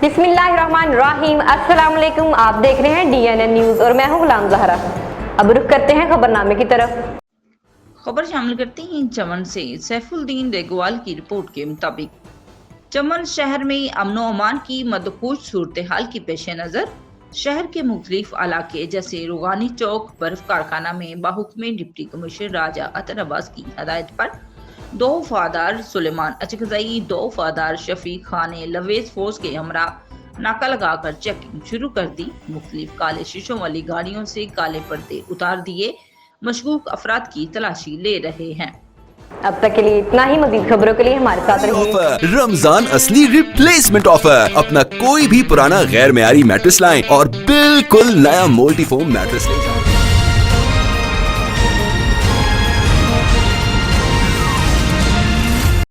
बिस्मिल्लाहिर्रहमानिर्रहीम। अस्सलाम वालेकुम। आप देख रहे हैं DNN न्यूज और मैं हूं गुलाम ज़हरा। अब रुख करते हैं खबरनामे की तरफ। खबर शामिल करते हैं चमन से। सैफुद्दीन रेगवाल की रिपोर्ट के मुताबिक चमन शहर में अमनो अमान की मदहूश सूरत हाल की पेश नजर शहर के मुख्तलिफ इलाके जैसे रुगानी चौक बर्फ कारखाना में बाहुक्म डिप्टी कमिश्नर राजा अतर अब्बास की हदायत पर 2 वफादार सुलेमान अचकजई, 2 वफादार शफीक खान ने लवेज फोर्स के हमरा नाका लगाकर चेकिंग शुरू कर दी। मुख्तलिफ काले शीशों वाली गाड़ियों से काले पर्दे उतार दिए मशकूक अफराद की तलाशी ले रहे हैं। अब तक के लिए इतना ही। मज़ीद खबरों के लिए हमारे साथ रहिए। रमजान असली रिप्लेसमेंट ऑफर। अपना कोई भी पुराना गैर मेयारी मैट्रेस लाएं और बिल्कुल नया मोल्टी फोम मैट्रेस ले जाएं।